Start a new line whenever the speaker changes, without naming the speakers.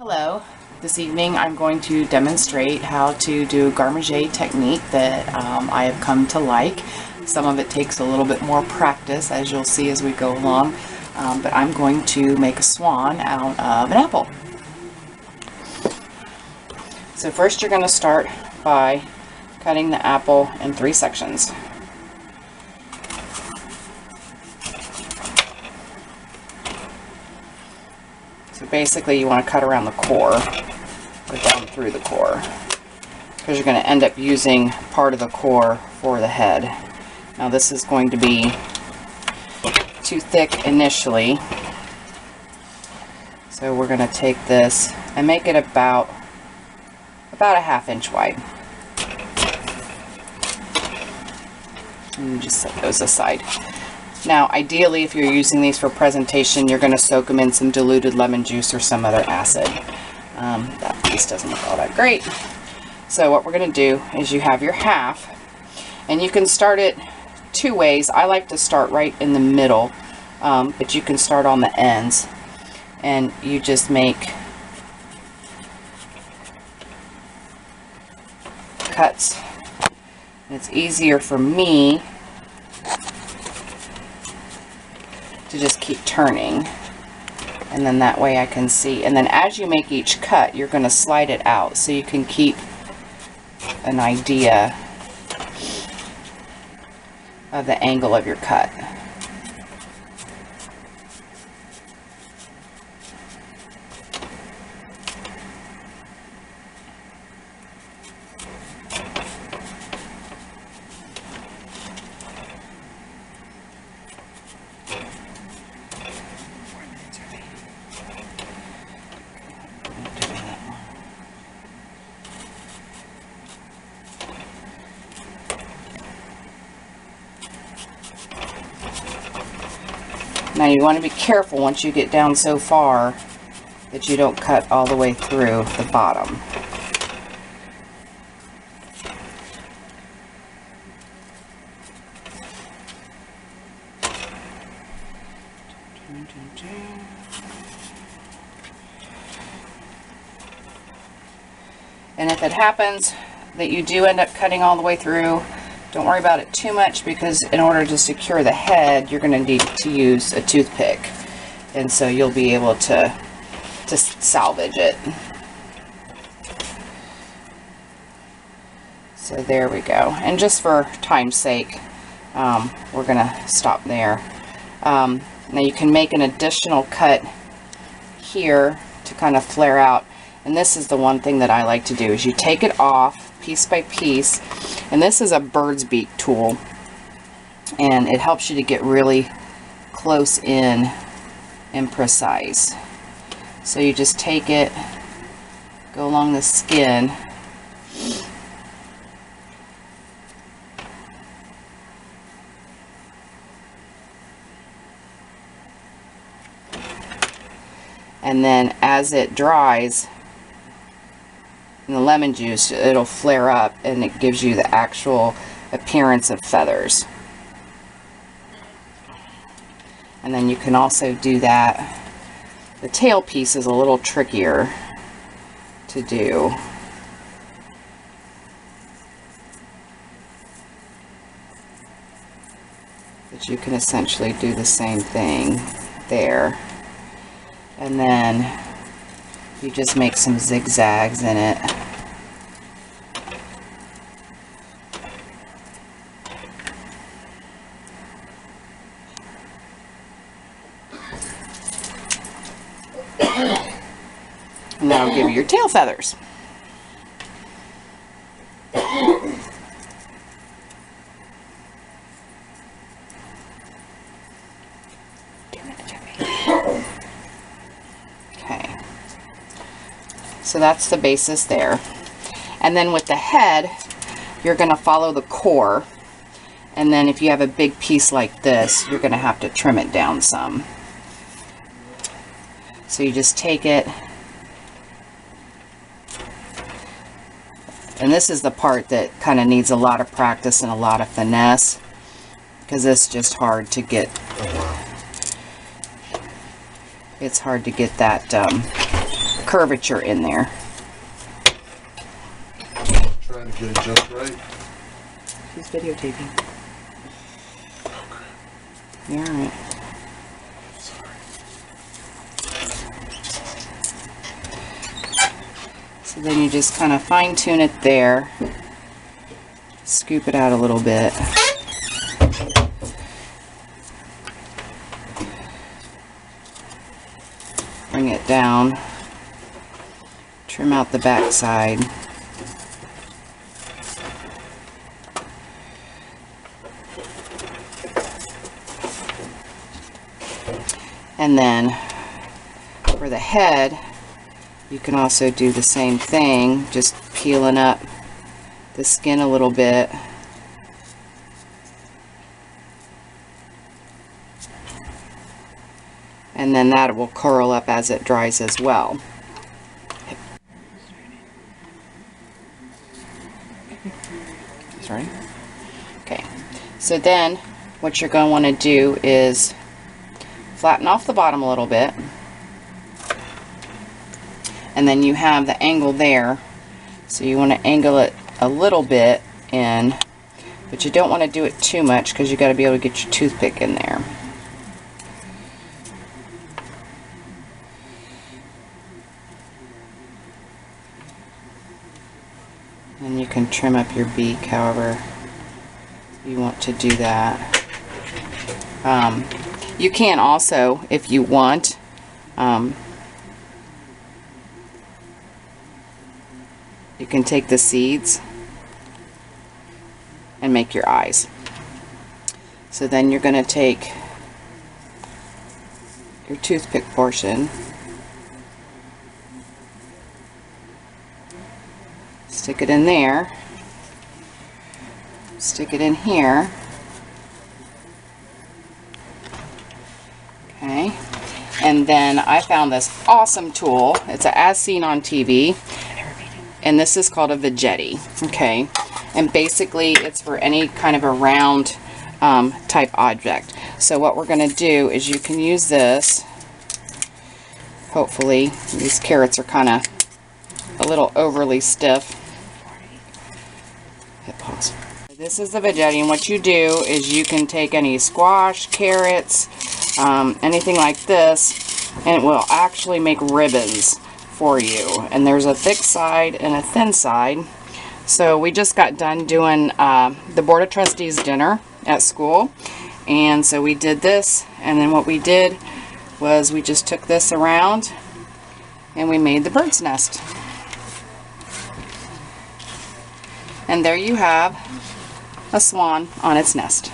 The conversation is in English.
Hello. This evening I'm going to demonstrate how to do Garde technique that I have come to like. Some of it takes a little bit more practice, as you'll see as we go along, but I'm going to make a swan out of an apple. So first you're going to start by cutting the apple in 3 sections. So basically you want to cut around the core, or down through the core, because you're going to end up using part of the core for the head. Now this is going to be too thick initially, so we're going to take this and make it about a 1/2 inch wide. And just set those aside. Now, ideally, if you're using these for presentation, you're going to soak them in some diluted lemon juice or some other acid. That piece doesn't look all that great. So what we're going to do is you have your half, and you can start it 2 ways. I like to start right in the middle, but you can start on the ends, and you just make cuts. And it's easier for me to just keep turning, and then that way I can see. And then as you make each cut, you're going to slide it out so you can keep an idea of the angle of your cut. Now you want to be careful once you get down so far that you don't cut all the way through the bottom. And if it happens that you do end up cutting all the way through, don't worry about it too much, because in order to secure the head, you're going to need to use a toothpick. And so you'll be able to salvage it. So there we go. And just for time's sake, we're going to stop there. Now you can make an additional cut here to kind of flare out. And this is the one thing that I like to do, is you take it off piece by piece, and this is a bird's beak tool, and it helps you to get really close in and precise. So you just take it, go along the skin, and then as it dries in the lemon juice, it'll flare up and it gives you the actual appearance of feathers. And then you can also do that. The tail piece is a little trickier to do. But you can essentially do the same thing there. And then you just make some zigzags in it. And that'll give you your tail feathers. Okay. So that's the basis there. And then with the head, you're going to follow the core. And then if you have a big piece like this, you're going to have to trim it down some. So you just take it, and this is the part that kind of needs a lot of practice and a lot of finesse, because it's just hard to get, curvature in there.
Trying to get it just right.
She's videotaping. You're alright.
Sorry.
So then you just kind of fine tune it there. Scoop it out a little bit. Bring it down. Trim out the back side. And then for the head, you can also do the same thing, just peeling up the skin a little bit. And then that will curl up as it dries as well. Sorry. Okay, so then what you're going to want to do is flatten off the bottom a little bit, and then you have the angle there, so you want to angle it a little bit in, but you don't want to do it too much because you got to be able to get your toothpick in there. And you can trim up your beak however you want to do that. You can also, if you want, you can take the seeds and make your eyes. So then you're going to take your toothpick portion, stick it in there, stick it in here. Okay, and then I found this awesome tool. It's a As Seen on TV, and this is called a veggetti. Okay, and basically it's for any kind of a round type object. So what we're going to do is you can use this. Hopefully these carrots are kind of a little overly stiff. Hit pause. This is the veggetti, and what you do is you can take any squash, carrots, anything like this, and it will actually make ribbons for you. And there's a thick side and a thin side. So we just got done doing the Board of Trustees dinner at school, and so we did this, and then what we did was we just took this around and we made the bird's nest. And there you have a swan on its nest.